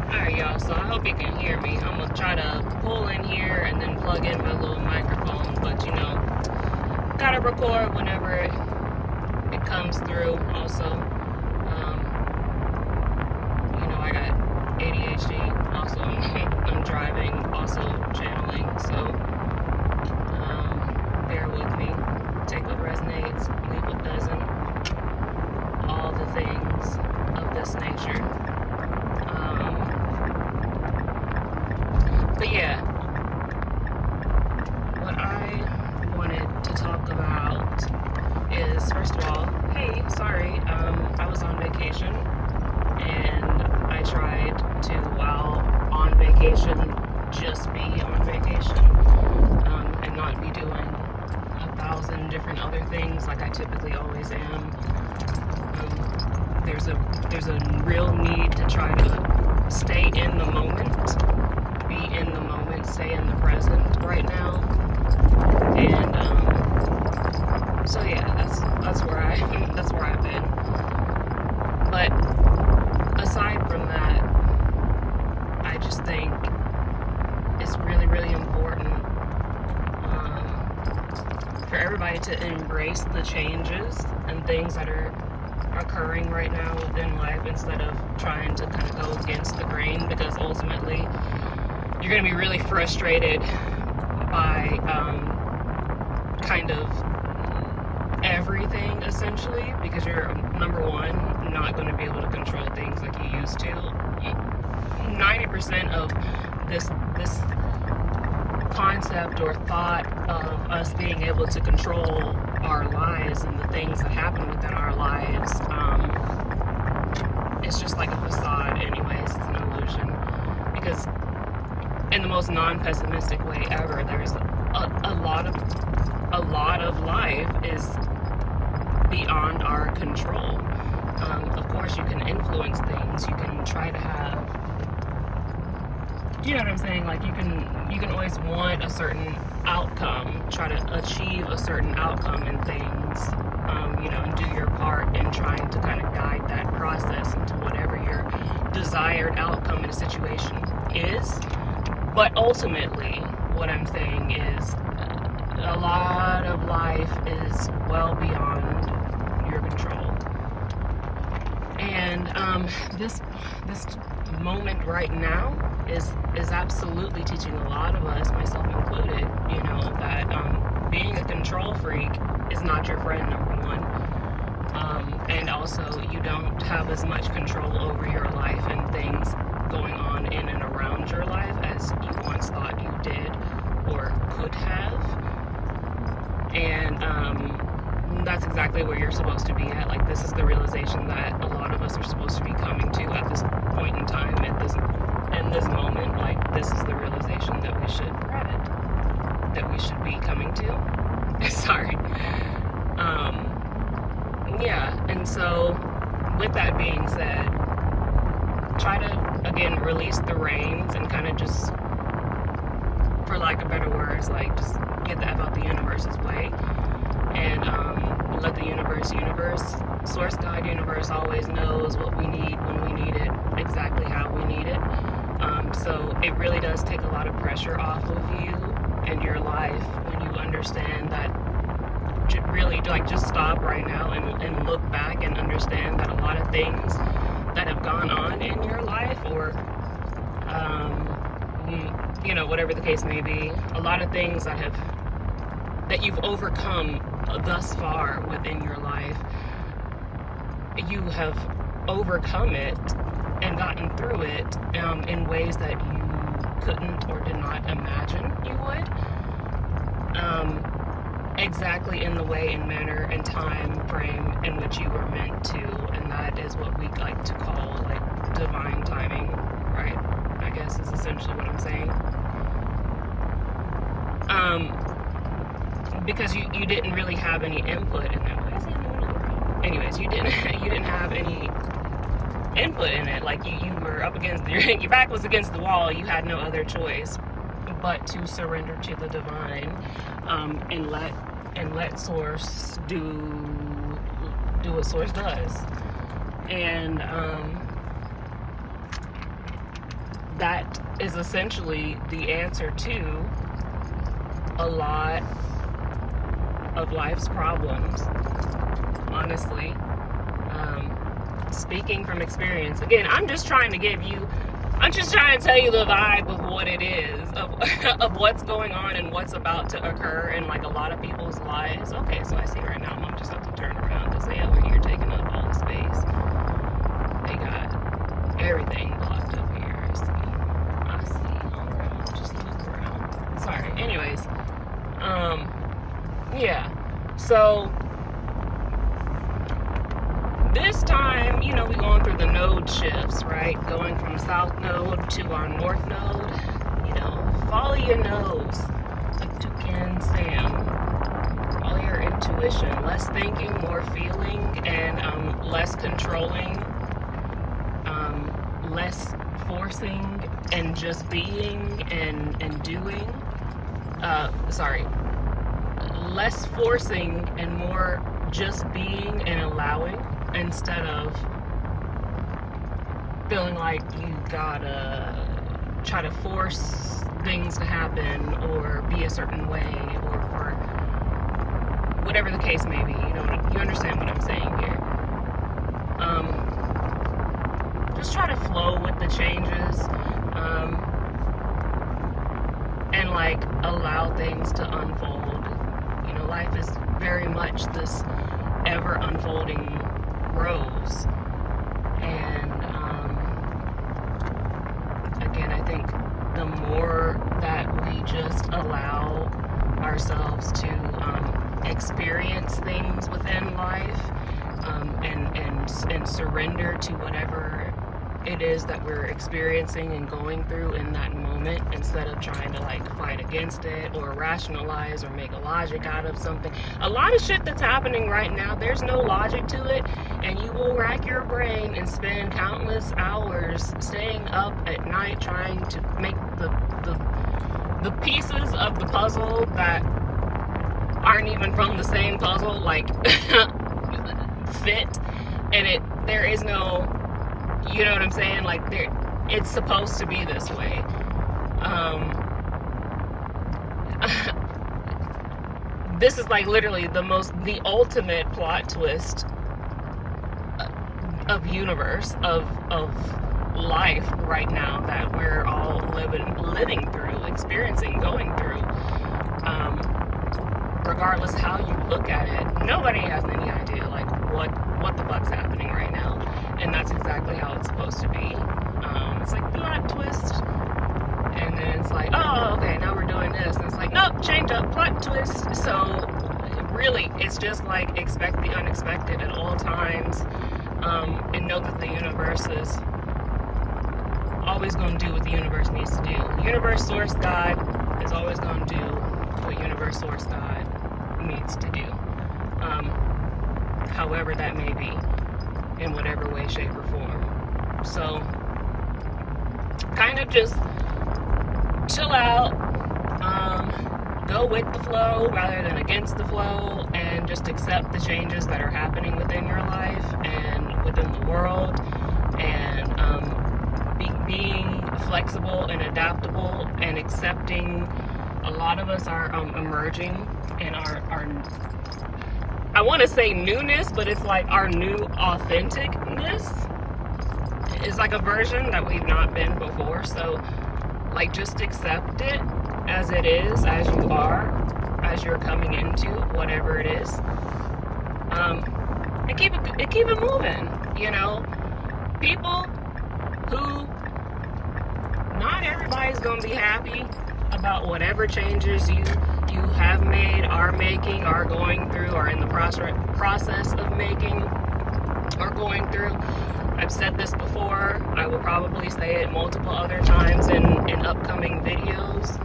Alright, y'all, so I hope you can hear me. I'm gonna try to pull in here and then plug in my little microphone, but gotta record whenever it comes through also. I got ADHD, also I'm driving, also channeling, so bear with me. Take what resonates, leave what doesn't. All the things of this nature. But yeah, what I wanted to talk about is, first of all, hey, sorry, I was on vacation, and I tried to, while on vacation, just be on vacation, and not be doing 1,000 different other things like I typically always am. There's a real need to try to stay in the moment, be in the moment, stay in the present right now, and so yeah, that's where I've been. But aside from that, I just think it's really, really important for everybody to embrace the changes and things that are occurring right now within life, instead of trying to kind of go against the grain, because ultimately you're going to be really frustrated by kind of everything, essentially, because you're, number one, not going to be able to control things like you used to. 90% of this concept or thought of us being able to control our lives and the things that happen within our lives, it's just like a facade anyways. It's an illusion, because in the most non-pessimistic way ever, there's a lot of life is beyond our control. Of course, you can influence things. You can try to have, you know what I'm saying? Like you can always want a certain outcome, try to achieve a certain outcome in things, and do your part in trying to kind of guide that process into whatever your desired outcome in a situation is. But ultimately, what I'm saying is, a lot of life is well beyond your control. And this moment right now is absolutely teaching a lot of us, myself included, that being a control freak is not your friend, number one. And also, you don't have as much control over your life and things going on in and around your life as you once thought you did or could have. And that's exactly where you're supposed to be at. Like, this is the realization that a lot of us are supposed to be coming to at this point in time, in this moment. Like, this is the realization that we should be coming to. Sorry. Yeah, and so with that being said, try to, again, release the reins and kind of just, for lack of better words, like, just get the F out the universe's way, and let the universe, source, God, universe always knows what we need when we need it, exactly how we need it. So it really does take a lot of pressure off of you and your life when you understand that. Really, like, just stop right now and look back and understand that a lot of things that have gone on in your life, or whatever the case may be, a lot of things that you've overcome thus far within your life, you have overcome it and gotten through it in ways that you couldn't or did not imagine you would. Exactly in the way and manner and time frame in which you were meant to, and that is what we like to call, like, divine timing, right? I guess is essentially what I'm saying. Because you didn't really have any input in that. Why is it in the middle of the road? Anyways, you didn't have any input in it. Like, you were up against your back was against the wall. You had no other choice but to surrender to the divine, and let source do what source does. And that is essentially the answer to a lot of life's problems, honestly. Speaking from experience, again, I'm just trying to tell you the vibe of what it is, of what's going on and what's about to occur in like a lot of people's lives. Okay, so I see right now, Mom just have to turn around because they over here taking up all the space. They got everything blocked up here. I see. All right, just look around. Sorry. Anyways, yeah. So this time, we're going through the node shifts, right? Going from south node to our north node. Follow your nose, like Toucan Sam. Follow your intuition. Less thinking, more feeling, and less controlling. Less forcing, and just being and doing. Less forcing and more just being and allowing, instead of feeling like you gotta try to force things to happen or be a certain way, or for whatever the case may be. You understand what I'm saying here. Just try to flow with the changes, and like allow things to unfold. Life is very much this ever unfolding rose, and again, I think the more that we just allow ourselves to experience things within life, and surrender to whatever it is that we're experiencing and going through in that moment, instead of trying to like fight against it or rationalize or make a logic out of something. A lot of shit that's happening right now, there's no logic to it, and you will rack your brain and spend countless hours staying up at night trying to make the pieces of the puzzle that aren't even from the same puzzle like fit, and there is no, you know what I'm saying? Like, it's supposed to be this way. This is like literally the ultimate plot twist of universe, of life right now that we're all living through, experiencing, going through. Regardless how you look at it, nobody has any idea like what the fuck's happening right now, and that's exactly how it's supposed to be. It's like plot twist, and then it's like, oh, okay, now we're doing this, and it's like, nope, change up, plot twist. So really, it's just like expect the unexpected at all times, and know that the universe is always going to do what the universe needs to do. Universe, source, God is always going to do what universe, source, God needs to do, however that may be, in whatever way, shape, or form. So kind of just chill out, go with the flow rather than against the flow, and just accept the changes that are happening within your life and within the world, and being flexible and adaptable and accepting. A lot of us are emerging, and our I want to say newness, but it's like our new authenticness is like a version that we've not been before. So like, just accept it as it is, as you are, as you're coming into whatever it is, and keep it moving. People who, not everybody's gonna be happy about whatever changes you have made, are making, are going through, are in the process of making, or going through. I've said this before. I will probably say it multiple other times in upcoming videos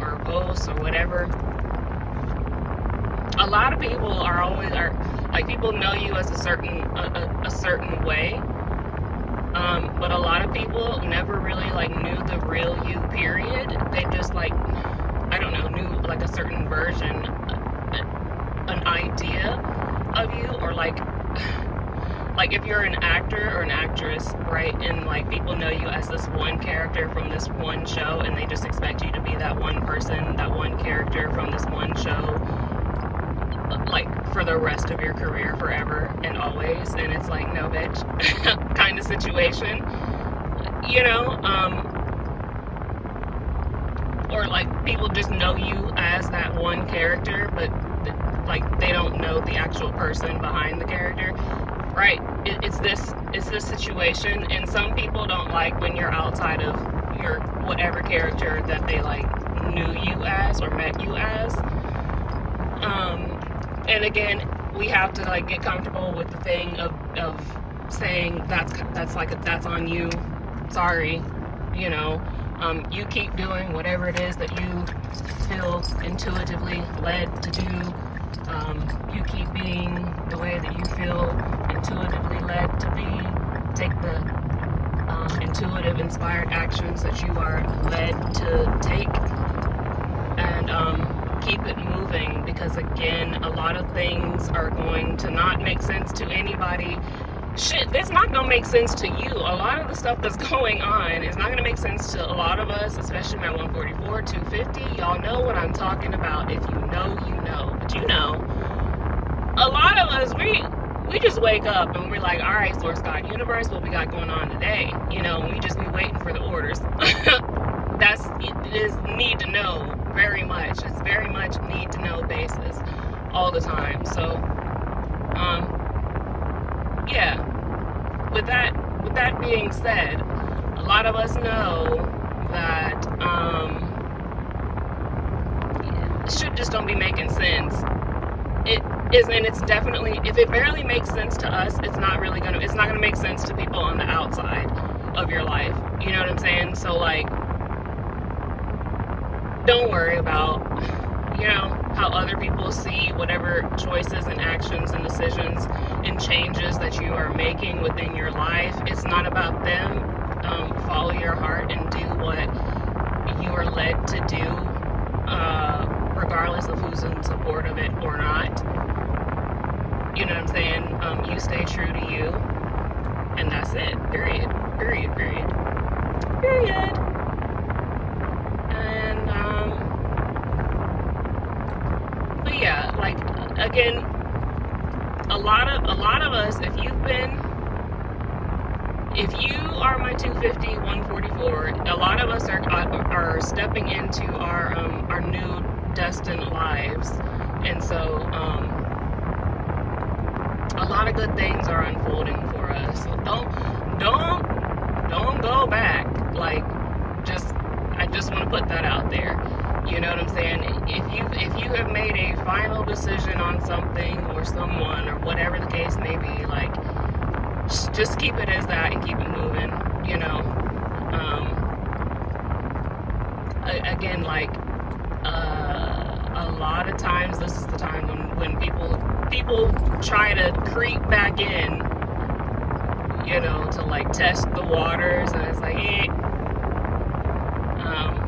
or posts or whatever. A lot of people are like, people know you as a certain way, but a lot of people never really like knew the real you, period. They just like, I don't know, knew like a certain version, an idea of you, or like like if you're an actor or an actress, right, and like people know you as this one character from this one show, and they just expect you to be that one person, that one character from this one show, like for the rest of your career, forever and always. And it's like, no, bitch, kind of situation, you know. Or like people just know you as that one character, but like they don't know the actual person behind the character, right? It's this situation, and some people don't like when you're outside of your whatever character that they like knew you as or met you as. And again, we have to like get comfortable with the thing of saying that's on you. Sorry, you know. You keep doing whatever it is that you feel intuitively led to do. You keep being the way that you feel intuitively led to be. Take the intuitive, inspired actions that you are led to take, and keep it moving, because again, a lot of things are going to not make sense to anybody. Shit, that's not gonna make sense to you. A lot of the stuff that's going on is not gonna make sense to a lot of us, especially my 144, 250. Y'all know what I'm talking about. If you know, you know. But you know, a lot of us, we just wake up and we're like, all right, source, God, universe, what we got going on today? You know, we just be waiting for the orders. It is need to know, very much. It's very much need to know basis all the time. So, yeah, with that being said, a lot of us know that shit just don't be making sense. It is, and it's definitely, if it barely makes sense to us, it's not gonna make sense to people on the outside of your life. You know what I'm saying? So like, don't worry about, you know, how other people see whatever choices and actions and decisions and changes that you are making within your life. It's not about them. Follow your heart and do what you are led to do, regardless of who's in support of it or not. You know what I'm saying? You stay true to you, and that's it. Period. Period. Period. Period. And but yeah, like again, a lot of us, if you are my 250, 144, a lot of us are stepping into our new destined lives, and so a lot of good things are unfolding for us. So don't go back. Like, I just want to put that out there. You know what I'm saying? If you have made a final decision on something or someone or whatever the case may be, like, just keep it as that and keep it moving. You know. Again, like, a lot of times this is the time when people try to creep back in, you know, to like test the waters, and it's like,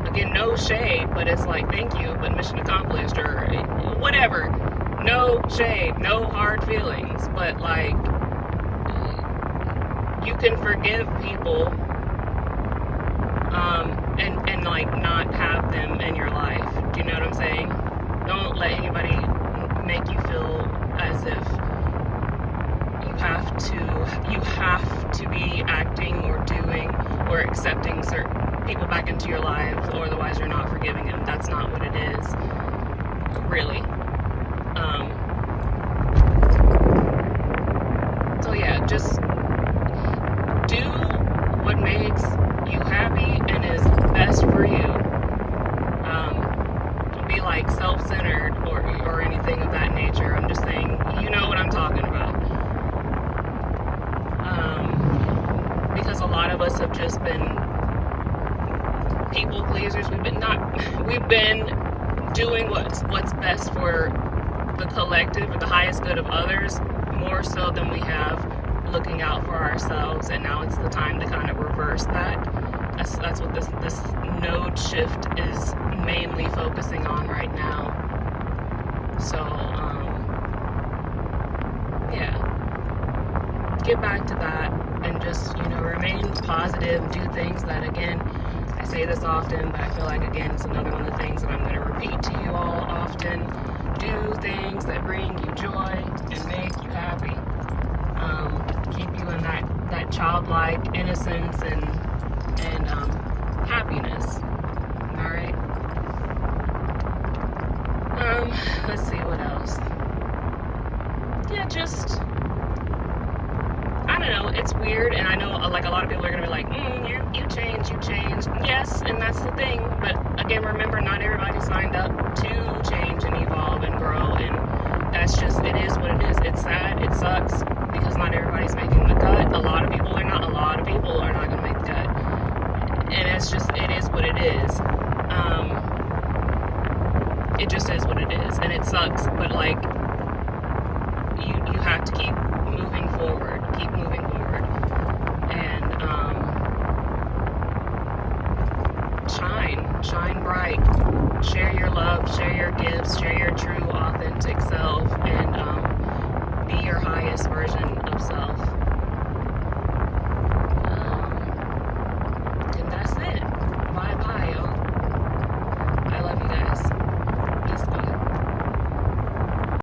again, no shade, but it's like, thank you, but mission accomplished, or whatever. No shade, no hard feelings, but like, you can forgive people, and like not have them in your life. Do you know what I'm saying? Don't let anybody make you feel as if you have to be acting or doing or accepting certain people back into your lives, or otherwise you're not forgiving them. That's not what it is, really. So yeah, just do what makes you happy and is best for you. Don't be like self-centered or anything of that nature. I'm just saying, you know what I'm talking about. Because a lot of us have just been people pleasers. We've been doing what's best for the collective or the highest good of others, more so than we have looking out for ourselves. And now it's the time to kind of reverse that. That's what this node shift is mainly focusing on right now. So yeah, get back to that and just, remain positive, do things that, again, I say this often, but I feel like, again, it's another one of the things that I'm going to repeat to you all often. Do things that bring you joy and make you happy. Keep you in that childlike innocence and happiness. All right. Let's see what else. Yeah, just, I don't know, it's weird, and I know like a lot of people are gonna be like, you changed. Yes, and that's the thing, but again, remember, not everybody signed up to change and evolve and grow, and that's just, it is what it is. It's sad, it sucks, because not everybody's making the cut. A lot of people are not gonna make the cut, and it's just, it is what it is. It just is what it is, and it sucks, but like, you have to keep moving forward, and shine bright, share your love, share your gifts, share your true, authentic self, and be your highest version